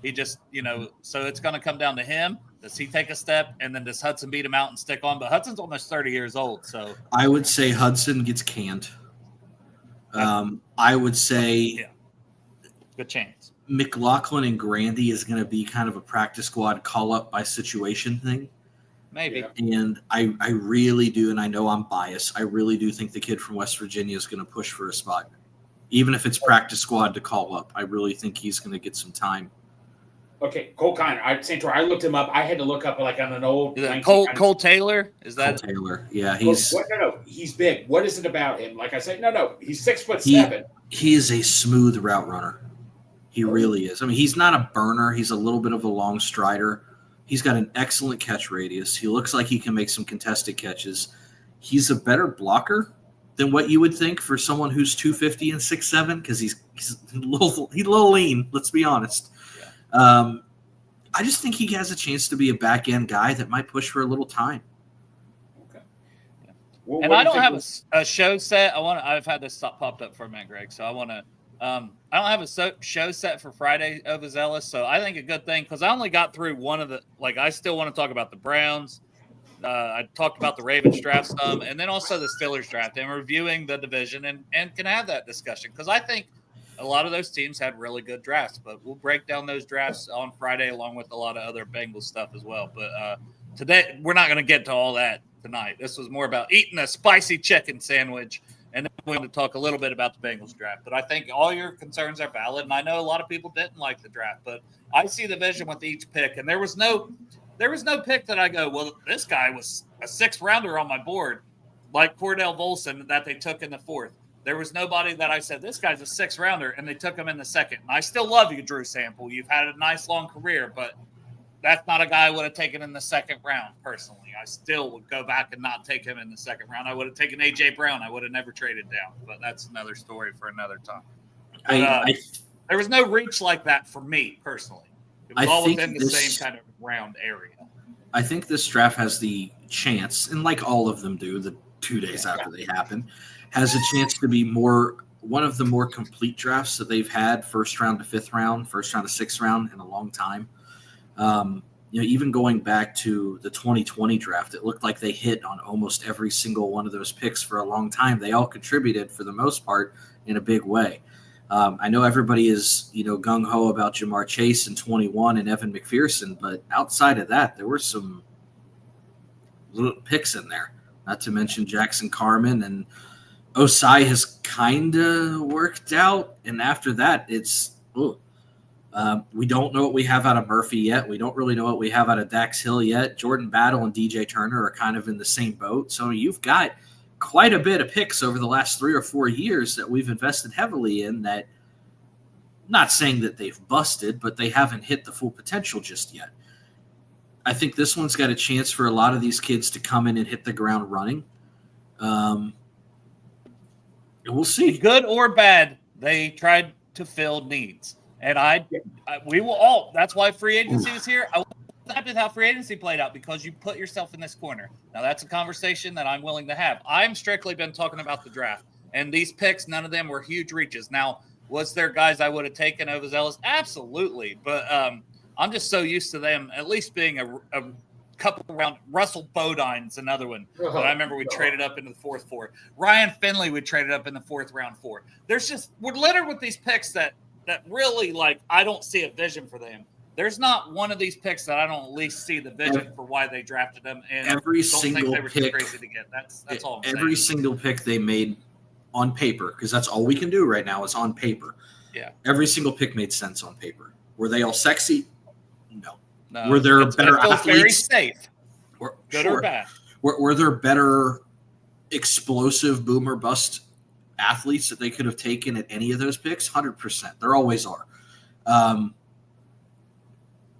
He just, so it's going to come down to him. Does he take a step, and then does Hudson beat him out and stick on? But Hudson's almost 30 years old, so I would say Hudson gets canned. I would say, good chance. McLaughlin and Grandy is going to be kind of a practice squad call up by situation thing. Maybe. And I really do, and I know I'm biased, I really do think the kid from West Virginia is going to push for a spot. Even if it's practice squad to call up, I really think he's going to get some time. Okay, Cole Kiner. Santori, I looked him up. I had to look up like on an old Cole Taylor. Is that Cole Taylor? Yeah, he's he's big. What is it about him? Like I said, no, he's 6'7". He is a smooth route runner. He really is. He's not a burner. He's a little bit of a long strider. He's got an excellent catch radius. He looks like he can make some contested catches. He's a better blocker than what you would think for someone who's 250 and 6'7", because he's a little lean. Let's be honest. I just think he has a chance to be a back end guy that might push for a little time. Okay. And I don't have a show set. I've had this popped up for a minute, Greg. So I want to. I don't have a show set for Friday Overzealous, so I think a good thing because I only got through one of the. Like, I still want to talk about the Browns. I talked about the Ravens draft some, and then also the Steelers draft, and reviewing the division, and can have that discussion because I think a lot of those teams had really good drafts. But we'll break down those drafts on Friday along with a lot of other Bengals stuff as well. But today we're not going to get to all that tonight. This was more about eating a spicy chicken sandwich. And then we're going to talk a little bit about the Bengals draft. But I think all your concerns are valid. And I know a lot of people didn't like the draft. But I see the vision with each pick. And there was no pick that I go, well, this guy was a 6th rounder on my board, like Cordell Volson that they took in the 4th. There was nobody that I said, this guy's a 6th rounder, and they took him in the 2nd. And I still love you, Drew Sample. You've had a nice, long career. But that's not a guy I would have taken in the 2nd round, personally. I still would go back and not take him in the 2nd round. I would have taken A.J. Brown. I would have never traded down. But that's another story for another time. But, there was no reach like that for me, personally. It was all within the same kind of round area. I think this draft has the chance, and like all of them do, the 2 days after they happen, has a chance to be more one of the more complete drafts that they've had, first round to fifth round, first round to sixth round in a long time. Even going back to the 2020 draft, it looked like they hit on almost every single one of those picks for a long time. They all contributed for the most part in a big way. I know everybody is, gung-ho about Jamar Chase in 21 and Evan McPherson, but outside of that, there were some little picks in there, not to mention Jackson Carman, and Osai has kind of worked out. And after that, it's we don't know what we have out of Murphy yet. We don't really know what we have out of Dax Hill yet. Jordan Battle and DJ Turner are kind of in the same boat. So you've got quite a bit of picks over the last 3 or 4 years that we've invested heavily in that, not saying that they've busted, but they haven't hit the full potential just yet. I think this one's got a chance for a lot of these kids to come in and hit the ground running. We'll see. Good or bad, they tried to fill needs. And we will all. That's why free agency was here. I was happy with how free agency played out because you put yourself in this corner. Now, that's a conversation that I'm willing to have. I'm strictly been talking about the draft. And these picks, none of them were huge reaches. Now, was there guys I would have taken over Zealous? Absolutely. But I'm just so used to them at least being a couple round. Russell Bodine's another one that I remember we traded up into the fourth for. Ryan Finley we traded up in the fourth round for. We're littered with these picks that really, I don't see a vision for them. There's not one of these picks that I don't at least see the vision for why they drafted them. And every don't single think they were pick, too crazy to get. That's all I'm saying. Every single pick they made on paper, because that's all we can do right now is on paper. Yeah. Every single pick made sense on paper. Were they all sexy? No. No, Were there better athletes? Very safe. Good sure. or bad. Were there better explosive boomer bust athletes that they could have taken at any of those picks? 100%. There always are.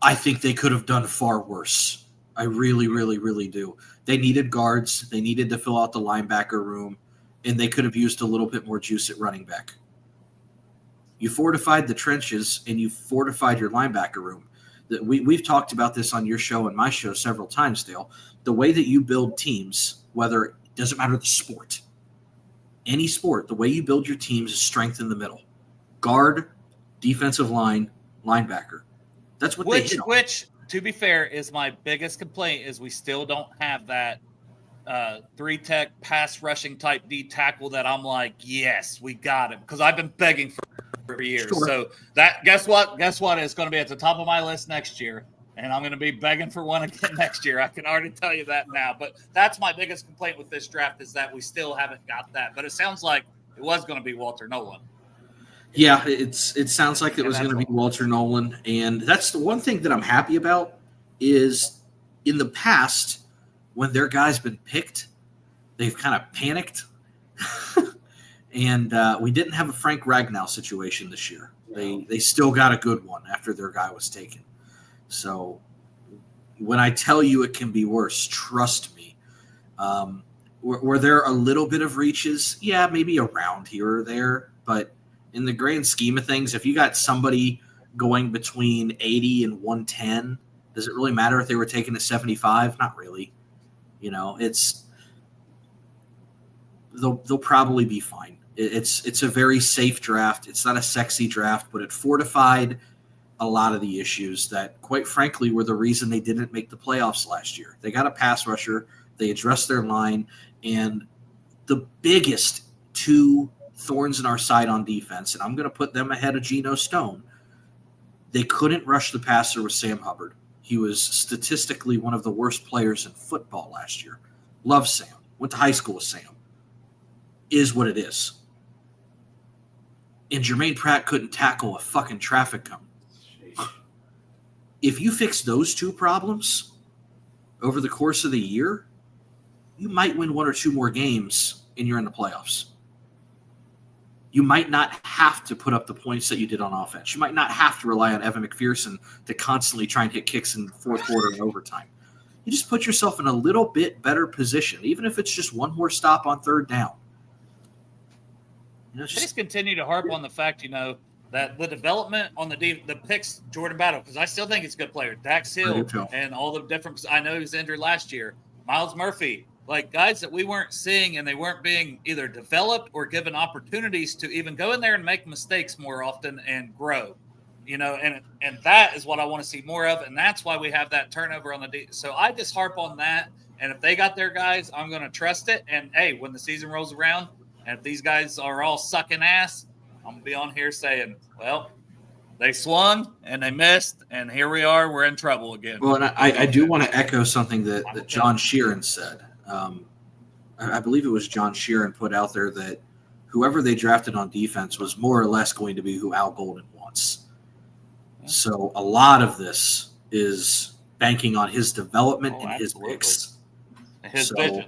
I think they could have done far worse. I really, really, really do. They needed guards. They needed to fill out the linebacker room, and they could have used a little bit more juice at running back. You fortified the trenches, and you fortified your linebacker room. We've talked about this on your show and my show several times, Dale. The way that you build teams, whether it doesn't matter the sport, any sport, the way you build your teams is strength in the middle. Guard, defensive line, linebacker. That's what they hit on. Which, to be fair, is my biggest complaint is we still don't have that 3-tech pass rushing type D tackle that I'm like, yes, we got him. Because I've been begging for years. Sure. So that guess what? Guess what is going to be at the top of my list next year. And I'm going to be begging for one again next year. I can already tell you that now. But that's my biggest complaint with this draft is that we still haven't got that. But it sounds like it was going to be Walter Nolan. Yeah, it sounds like it was going to be Walter Nolan. And that's the one thing that I'm happy about is in the past, when their guy's been picked, they've kind of panicked. And we didn't have a Frank Ragnow situation this year. They still got a good one after their guy was taken. So when I tell you it can be worse, trust me. Were there a little bit of reaches? Yeah, maybe around here or there. But in the grand scheme of things, if you got somebody going between 80 and 110, does it really matter if they were taken at 75? Not really. They'll probably be fine. It's a very safe draft. It's not a sexy draft, but it fortified a lot of the issues that, quite frankly, were the reason they didn't make the playoffs last year. They got a pass rusher. They addressed their line. And the biggest two thorns in our side on defense, and I'm going to put them ahead of Geno Stone, they couldn't rush the passer with Sam Hubbard. He was statistically one of the worst players in football last year. Love Sam. Went to high school with Sam. Is what it is. And Jermaine Pratt couldn't tackle a fucking traffic cone. If you fix those two problems over the course of the year, you might win 1 or 2 more games and you're in the playoffs. You might not have to put up the points that you did on offense. You might not have to rely on Evan McPherson to constantly try and hit kicks in the fourth quarter and overtime. You just put yourself in a little bit better position, even if it's just one more stop on third down. Just continue to harp on the fact, that the development on the picks, Jordan Battle, because I still think he's a good player. Dax Hill and all the different – I know he was injured last year. Miles Murphy, like guys that we weren't seeing, and they weren't being either developed or given opportunities to even go in there and make mistakes more often and grow. And that is what I want to see more of, and that's why we have that turnover on the D. So I just harp on that, and if they got their guys, I'm going to trust it. And hey, when the season rolls around, and if these guys are all sucking ass, I'm going to be on here saying, well, they swung and they missed, and here we are. We're in trouble again. Well, and I do want to echo something that John Sheeran said. I believe it was John Sheeran put out there that whoever they drafted on defense was more or less going to be who Al Golden wants. So a lot of this is banking on his development and his picks. His vision.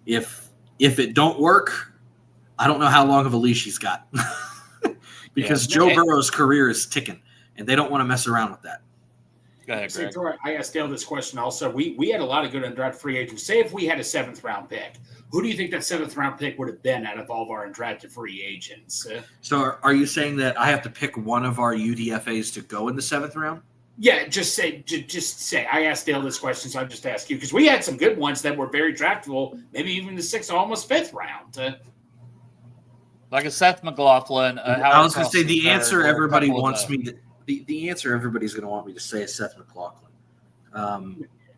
If it don't work, I don't know how long of a leash he's got. Because Joe Burrow's career is ticking, and they don't want to mess around with that. Go ahead, Greg. Santori, I asked Dale this question also. We had a lot of good undrafted free agents. Say if we had a 7th round pick, who do you think that 7th round pick would have been out of all of our undrafted free agents? So are you saying that I have to pick one of our UDFAs to go in the 7th round? Yeah, just say. I asked Dale this question, so I'm just asking you because we had some good ones that were very draftable, maybe even the 6th, almost 5th round. Like a Seth McLaughlin. I was going to say the answer everybody wants me to. The answer everybody's going to want me to say is Seth McLaughlin.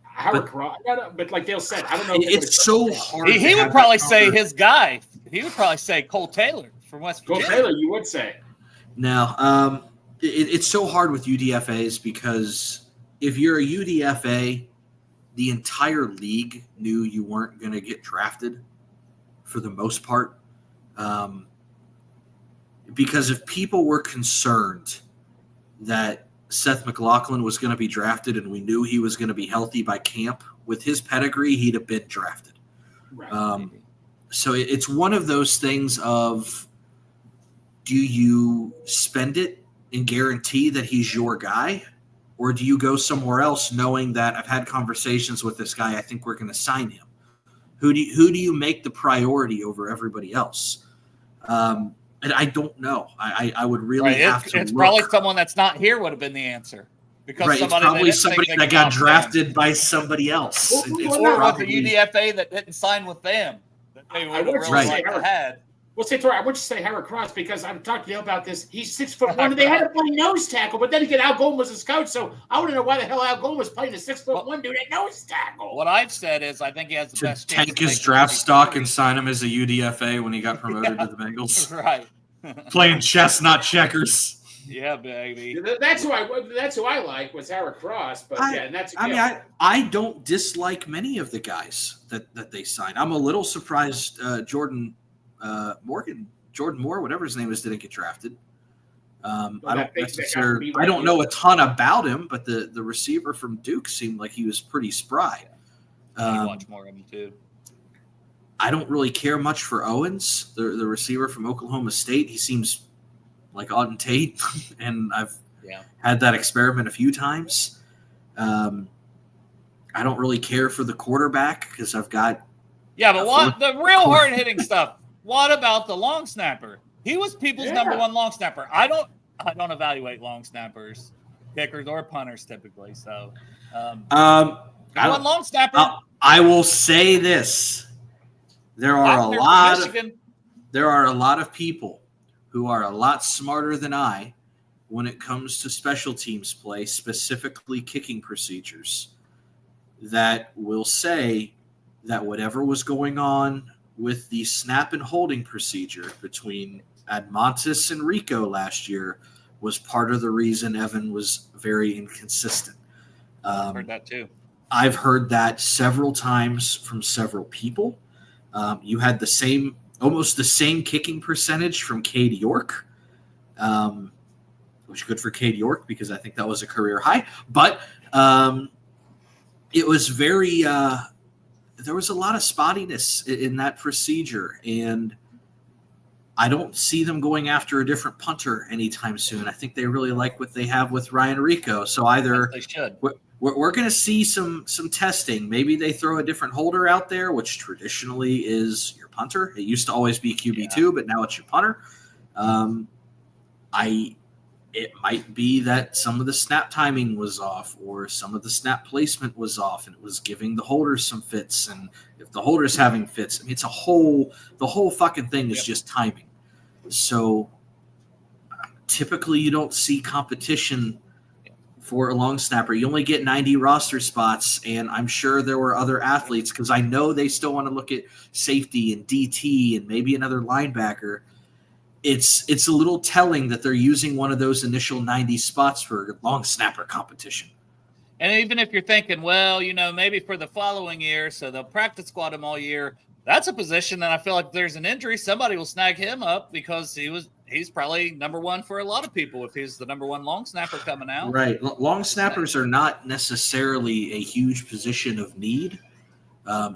Howard Cross, but like Dale said, I don't know. It's so hard. He would probably say his guy. He would probably say Cole Taylor from West Virginia. Cole Taylor, you would say. Now, it's so hard with UDFAs because if you're a UDFA, the entire league knew you weren't going to get drafted for the most part. Because if people were concerned that Seth McLaughlin was going to be drafted and we knew he was going to be healthy by camp, with his pedigree, he'd have been drafted. Right. So it's one of those things of, do you spend it and guarantee that he's your guy? Or do you go somewhere else knowing that I've had conversations with this guy, I think we're going to sign him? Who do you make the priority over everybody else? And I don't know. I would really have to. It's probably someone that's not here would have been the answer. Because it's probably somebody that got drafted by somebody else. It's probably the UDFA that didn't sign with them. That they would have really liked to had. Well, Santori, I would just say Howard Cross because I've talked to Dale about this. He's 6'1", and they had to play nose tackle. But then again, Al Golden was his coach, so I want to know why the hell Al Golden was playing a 6'1" dude at nose tackle. What I've said is I think he has the best chance. Tank his draft stock and sign him as a UDFA when he got promoted to the Bengals. Right. Playing chess, not checkers. Yeah, baby. That's who I like was Howard Cross. But I don't dislike many of the guys that they signed. I'm a little surprised Jordan Moore, whatever his name is, didn't get drafted. I don't know a ton about him, but the receiver from Duke seemed like he was pretty spry. Watch more of him too. I don't really care much for Owens, the receiver from Oklahoma State. He seems like Auden Tate, and I've had that experiment a few times. I don't really care for the quarterback because I've got. Yeah, but what the real hard hitting stuff? What about the long snapper? He was people's number one long snapper. I don't evaluate long snappers, kickers, or punters typically. So, long snapper. I will say this. There are a lot of people who are a lot smarter than I when it comes to special teams play, specifically kicking procedures, that will say that whatever was going on with the snap and holding procedure between Admontis and Rico last year was part of the reason Evan was very inconsistent. I've heard that too. I've heard that several times from several people. You had almost the same kicking percentage from Cade York, which is good for Cade York because I think that was a career high. But it was very there was a lot of spottiness in that procedure, and I don't see them going after a different punter anytime soon. I think they really like what they have with Ryan Rico. So either they should. We're going to see some testing. Maybe they throw a different holder out there, which traditionally is your punter. It used to always be QB2, but now it's your punter. I It might be that some of the snap timing was off, or some of the snap placement was off, and it was giving the holders some fits. And if the holder's having fits, I mean, the whole fucking thing is just timing. So typically you don't see competition for a long snapper. You only get 90 roster spots, and I'm sure there were other athletes, because I know they still want to look at safety and DT and maybe another linebacker. It's a little telling that they're using one of those initial 90 spots for long snapper competition. And even if you're thinking, well, maybe for the following year, so they'll practice squad him all year, that's a position that I feel like if there's an injury, somebody will snag him up, because he's probably number one for a lot of people if he's the number one long snapper coming out. Right. Long snappers are not necessarily a huge position of need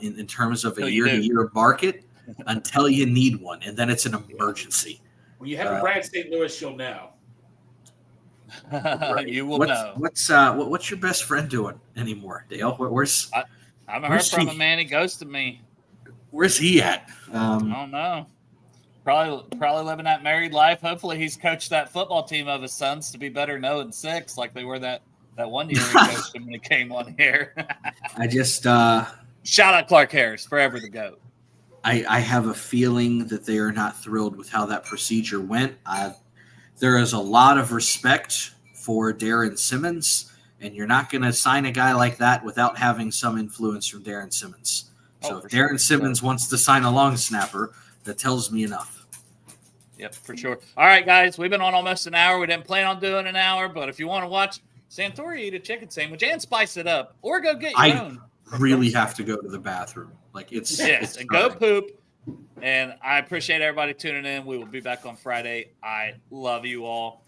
in terms of a year-to-year market until you need one, and then it's an emergency. When you have a Brad St. Louis, you'll know. Right. You will know. What's your best friend doing anymore, Dale? Where's I haven't heard from him, man. He ghosted me. Where's he at? I don't know. Probably living that married life. Hopefully, he's coached that football team of his sons to be better 0-6, like they were that 1 year he coached him when he came on here. I just shout out Clark Harris, forever the GOAT. I have a feeling that they are not thrilled with how that procedure went. There is a lot of respect for Darren Simmons, and you're not going to sign a guy like that without having some influence from Darren Simmons. So if Darren Simmons wants to sign a long snapper, that tells me enough. Yep, for sure. All right, guys, we've been on almost an hour. We didn't plan on doing an hour, but if you want to watch Santori eat a chicken sandwich and spice it up, or go get your own. Really have to go to the bathroom. It's go poop. And I appreciate everybody tuning in. We will be back on Friday. I love you all.